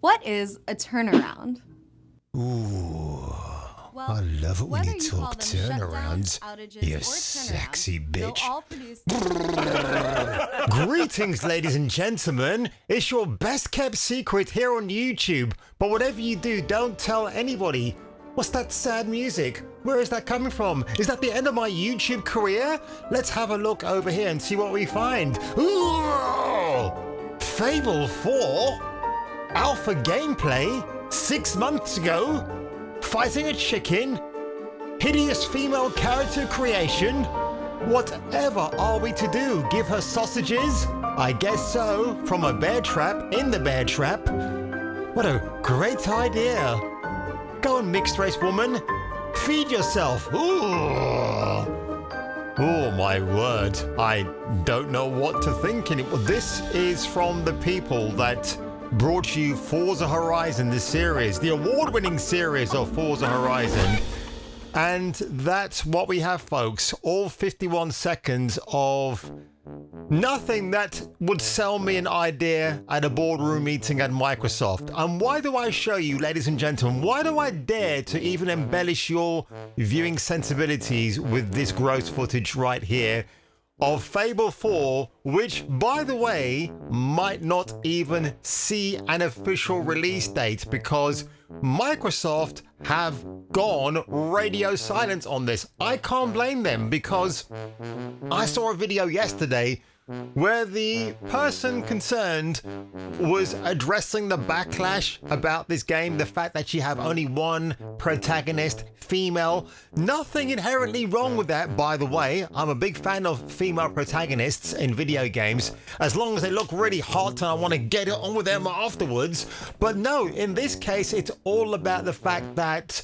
What is a turnaround? Ooh, Well, I love it when whether you you call talk them shutdowns, turnarounds, outages, you or sexy turnarounds, they'll bitch. all produce Greetings, ladies and gentlemen. It's your best kept secret here on YouTube. But whatever you do, don't tell anybody. What's that sad music? Where is that coming from? Is that the end of my YouTube career? Let's have a look over here and see what we find. Ooh! Fable 4? Alpha gameplay? 6 months ago? Fighting a chicken? Hideous female character creation? Whatever are we to do? Give her sausages? I guess so. From a bear trap in the bear trap. What a great idea. Go on, mixed race woman. Feed yourself. Ooh. Oh my word. I don't know what to think anymore. This is from the people that brought you Forza Horizon, the series, the award-winning series of Forza Horizon. And that's what we have, folks. All 51 seconds of nothing that would sell me an idea at a boardroom meeting at Microsoft. And why do I show you, ladies and gentlemen, why do I dare to even embellish your viewing sensibilities with this gross footage right here of Fable 4, which, by the way, might not even see an official release date because Microsoft have gone radio silent on this. I can't blame them because I saw a video yesterday where the person concerned was addressing the backlash about this game, the fact that you have only one protagonist, female. Nothing inherently wrong with that, by the way. I'm a big fan of female protagonists in video games, as long as they look really hot and I want to get it on with them afterwards. But no, in this case, it's all about the fact that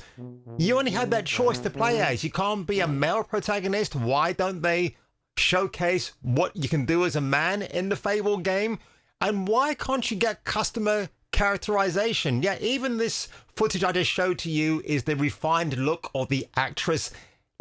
you only had that choice to play as. You can't be a male protagonist. Why don't they showcase what you can do as a man in the Fable game? And why can't you get customer characterization? Yeah, even this footage I just showed to you is the refined look of the actress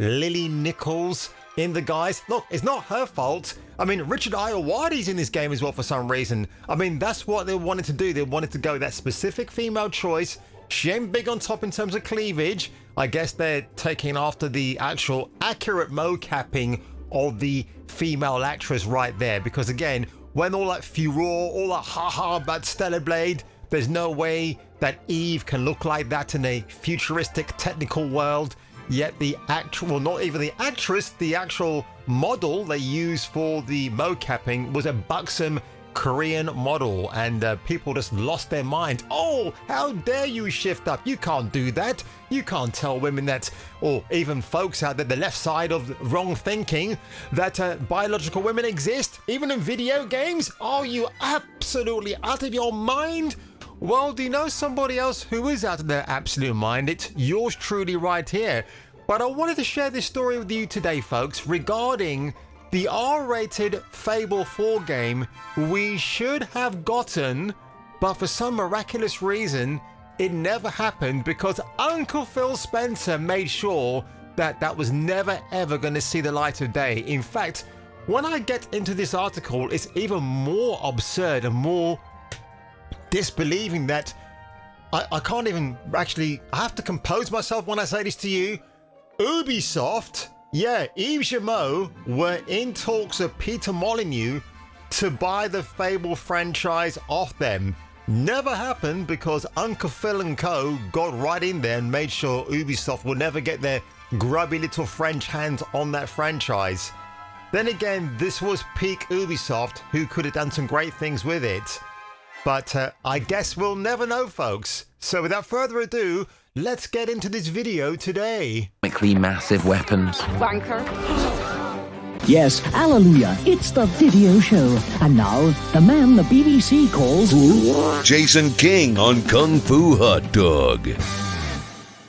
Lily Nichols in the guise. Look, it's not her fault. I mean, Richard Ayoade's in this game as well for some reason. I mean, that's what they wanted to do. They wanted to go that specific female choice. She ain't big on top in terms of cleavage. I guess they're taking after the actual accurate mocapping of the female actress right there, because again, when all that furor, all that haha about Stellar Blade, there's no way that Eve can look like that in a futuristic technical world. Yet the actual, well, not even the actress, the actual model they used for the mocapping was a buxom Korean model, and people just lost their mind. Oh, how dare you shift up? You can't do that. You can't tell women that, or even folks out there, the left side of wrong thinking, that biological women exist, even in video games. Are you absolutely out of your mind? Well, do you know somebody else who is out of their absolute mind? It's yours truly right here. But I wanted to share this story with you today, folks, regarding the R-rated Fable 4 game we should have gotten, but for some miraculous reason, it never happened because Uncle Phil Spencer made sure that that was never ever going to see the light of day. In fact, when I get into this article, it's even more absurd and more disbelieving that I can't even actually, I have to compose myself when I say this to you. Ubisoft, yeah, Yves Guillemot were in talks of Peter Molyneux to buy the Fable franchise off them. Never happened because Uncle Phil and Co got right in there and made sure Ubisoft would never get their grubby little French hands on that franchise. Then again, this was peak Ubisoft, who could have done some great things with it. But I guess we'll never know, folks. So without further ado, let's get into this video today. Massive weapons. wanker. Yes, hallelujah, it's the video show. And now, the man the BBC calls Jason King on Kung Fu Hot Dog.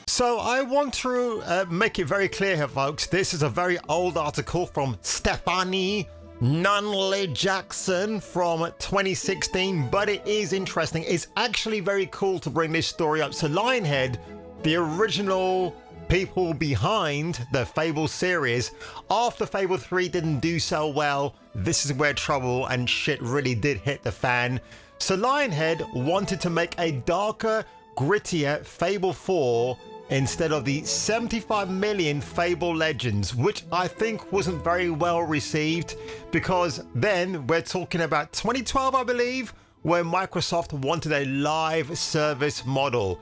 So I want to make it very clear here, folks. This is a very old article from Stephanie Nunley Jackson from 2016, but it is interesting. It's actually very cool to bring this story up. So Lionhead, the original people behind the Fable series, after Fable 3 didn't do so well, this is where trouble and shit really did hit the fan. So Lionhead wanted to make a darker, grittier Fable 4 instead of the 75 million Fable Legends, which I think wasn't very well received, because then we're talking about 2012, I believe, where Microsoft wanted a live service model.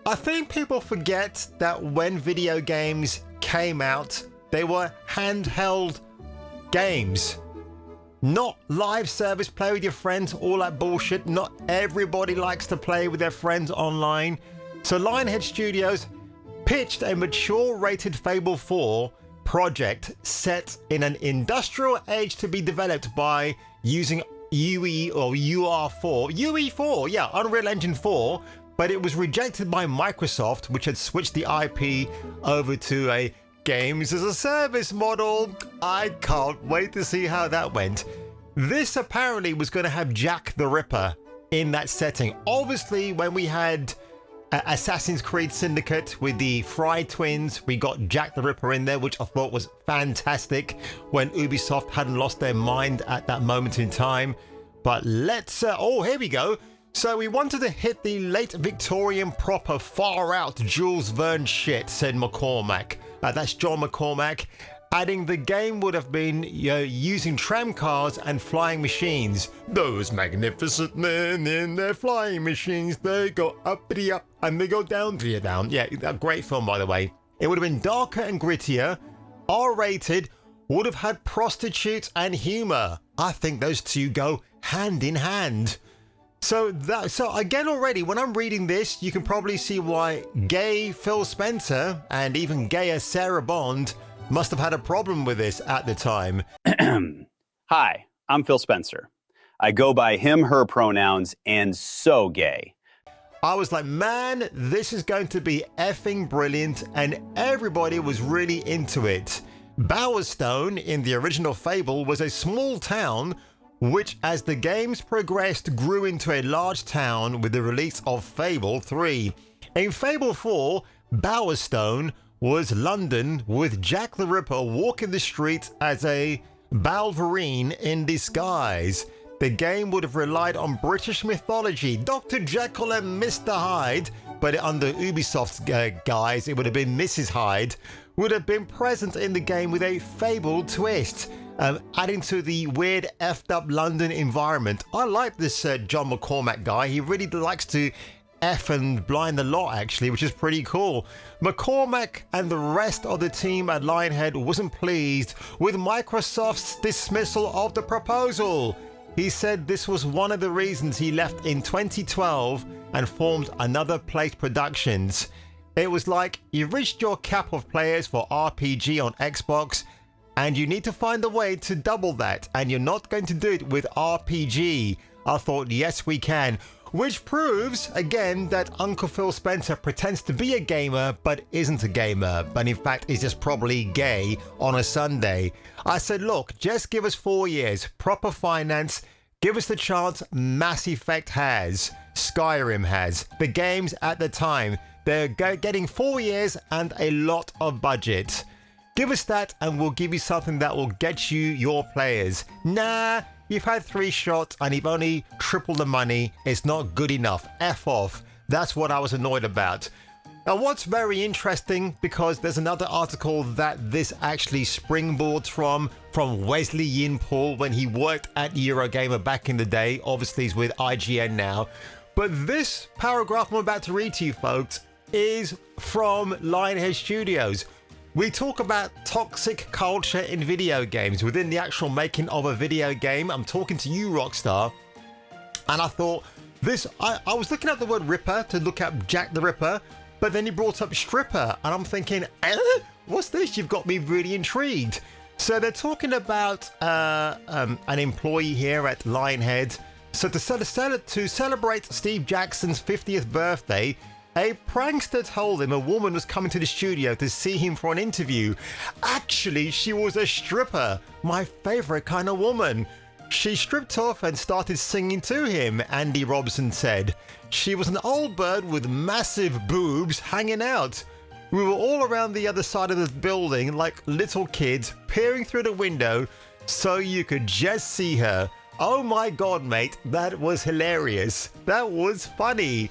I think people forget that when video games came out, they were handheld games. Not live service, play with your friends, all that bullshit. Not everybody likes to play with their friends online. So Lionhead Studios pitched a mature rated Fable 4 project set in an industrial age to be developed by using UE4, yeah, Unreal Engine 4, but it was rejected by Microsoft, which had switched the IP over to a games as a service model. I can't wait to see how that went. This apparently was going to have Jack the Ripper in that setting. Obviously, when we had Assassin's Creed Syndicate with the Fry twins, we got Jack the Ripper in there, which I thought was fantastic when Ubisoft hadn't lost their mind at that moment in time. But let's oh, here we go. So we wanted to hit the late Victorian proper far out Jules Verne shit, said McCormack. That's John McCormack, adding the game would have been using tram cars and flying machines. Those magnificent men in their flying machines, they go uppity up and they go down to you down. Yeah, a great film, by the way. It would have been darker and grittier, R-rated, would have had prostitutes and humor. I think those two go hand in hand. So again, already when I'm reading this, you can probably see why gay Phil Spencer and even gayer Sarah Bond must have had a problem with this at the time. Hi, I'm Phil Spencer. I go by him, her pronouns, and so gay. I was like, man, this is going to be effing brilliant, and everybody was really into it. Bowerstone in the original Fable was a small town which, as the games progressed, grew into a large town with the release of Fable 3. In Fable 4, Bowerstone was London, with Jack the Ripper walking the streets as a Balverine in disguise. The game would have relied on British mythology, Dr. Jekyll and Mr. Hyde, but under Ubisoft's guise, it would have been Mrs. Hyde, would have been present in the game with a Fable twist. Adding to the weird effed up London environment. I like this John McCormack guy. He really likes to F and blind the lot, actually, which is pretty cool. McCormack and the rest of the team at Lionhead wasn't pleased with Microsoft's dismissal of the proposal. He said this was one of the reasons he left in 2012 and formed Another Place Productions. It was like, you've reached your cap of players for RPG on Xbox, and you need to find a way to double that, and you're not going to do it with RPG. I thought, yes, we can. Which proves, again, that Uncle Phil Spencer pretends to be a gamer, but isn't a gamer, but in fact is just probably gay on a Sunday. I said, look, just give us 4 years, proper finance, give us the chance Mass Effect has, Skyrim has, the games at the time. They're getting 4 years and a lot of budget. Give us that and we'll give you something that will get you your players. Nah, you've had 3 shots and you've only tripled the money. It's not good enough. F off. That's what I was annoyed about. Now what's very interesting, because there's another article that this actually springboards from Wesley Yin-Paul when he worked at Eurogamer back in the day. Obviously he's with IGN now. But this paragraph I'm about to read to you folks is from Lionhead Studios. We talk about toxic culture in video games within the actual making of a video game. I'm talking to you, Rockstar. And I thought, I was looking at the word Ripper to look at Jack the Ripper, but then he brought up stripper. And I'm thinking, what's this? You've got me really intrigued. So they're talking about an employee here at Lionhead. So to celebrate Steve Jackson's 50th birthday, a prankster told him a woman was coming to the studio to see him for an interview. Actually, she was a stripper, my favorite kind of woman. She stripped off and started singing to him, Andy Robson said. She was an old bird with massive boobs hanging out. We were all around the other side of the building like little kids, peering through the window so you could just see her. Oh my god, mate, that was hilarious. That was funny.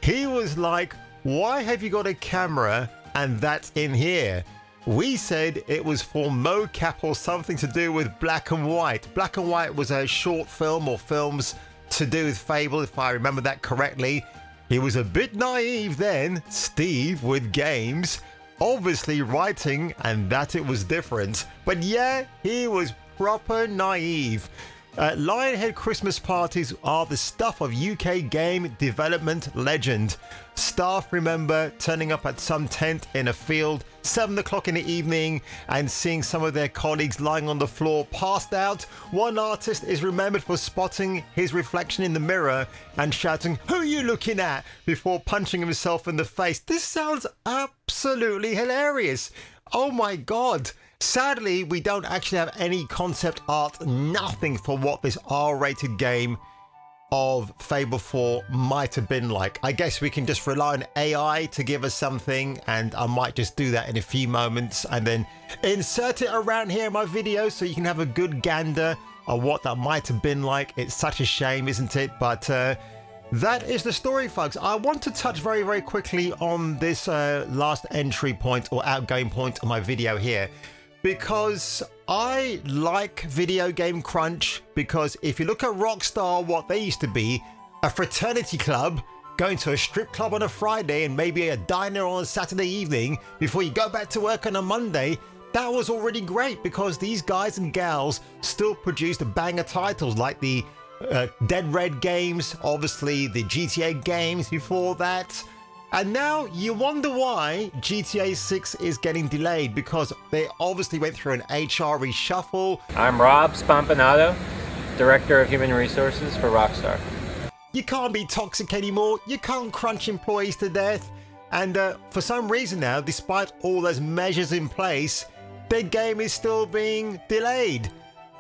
He was like, why have you got a camera and that's in here? We said it was for mocap or something to do with Black and White. Black and White was a short film or films to do with Fable, if I remember that correctly. He was a bit naive then, Steve, with games, obviously writing and that it was different. But yeah, he was proper naive. Lionhead Christmas parties are the stuff of UK game development legend. Staff remember turning up at some tent in a field, 7 o'clock in the evening, and seeing some of their colleagues lying on the floor passed out. One artist is remembered for spotting his reflection in the mirror and shouting, "Who are you looking at?" before punching himself in the face. This sounds absolutely hilarious. Oh my god. Sadly, we don't actually have any concept art, nothing for what this R-rated game of Fable 4 might have been like. I guess we can just rely on AI to give us something, and I might just do that in a few moments and then insert it around here in my video so you can have a good gander of what that might have been like. It's such a shame, isn't it? But that is the story, folks. I want to touch very, very quickly on this last entry point or outgoing point of my video here, because I like Video Game Crunch, because if you look at Rockstar, what they used to be, a fraternity club, going to a strip club on a Friday and maybe a diner on a Saturday evening before you go back to work on a Monday, that was already great because these guys and gals still produced banger titles like the Dead Red games, obviously the GTA games before that. And now you wonder why GTA 6 is getting delayed, because they obviously went through an HR reshuffle. I'm Rob Spampanato, Director of Human Resources for Rockstar. You can't be toxic anymore, you can't crunch employees to death, and for some reason now, despite all those measures in place, their game is still being delayed.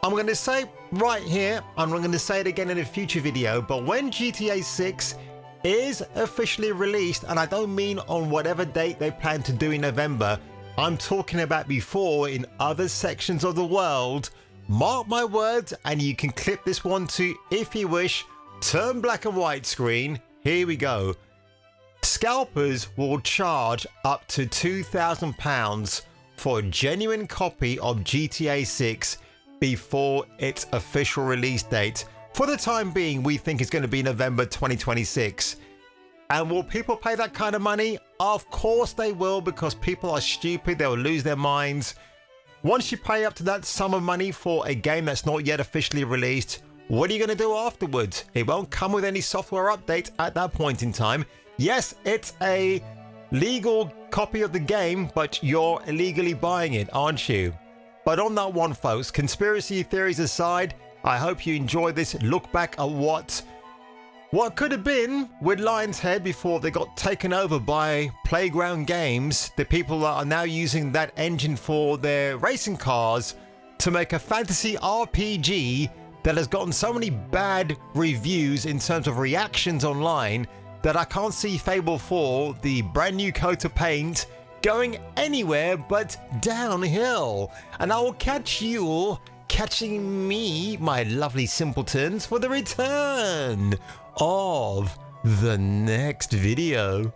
I'm going to say right here, I'm going to say it again in a future video, but when GTA 6 is officially released, and I don't mean on whatever date they plan to do in November, I'm talking about before in other sections of the world, mark my words, and you can clip this one to, if you wish, turn black and white screen. Here we go. Scalpers will charge up to £2,000 for a genuine copy of GTA 6 before its official release date. For the time being, we think it's going to be November 2026. And will people pay that kind of money? Of course they will, because people are stupid. They'll lose their minds. Once you pay up to that sum of money for a game that's not yet officially released, what are you going to do afterwards? It won't come with any software update at that point in time. Yes, it's a legal copy of the game, but you're illegally buying it, aren't you? But on that one, folks, conspiracy theories aside, I hope you enjoyed this look back at what could have been with Lionhead before they got taken over by Playground Games, the people that are now using that engine for their racing cars to make a fantasy RPG that has gotten so many bad reviews in terms of reactions online that I can't see Fable 4, the brand new coat of paint, going anywhere but downhill. And I will catch you catching me, my lovely simpletons, for the return of the next video.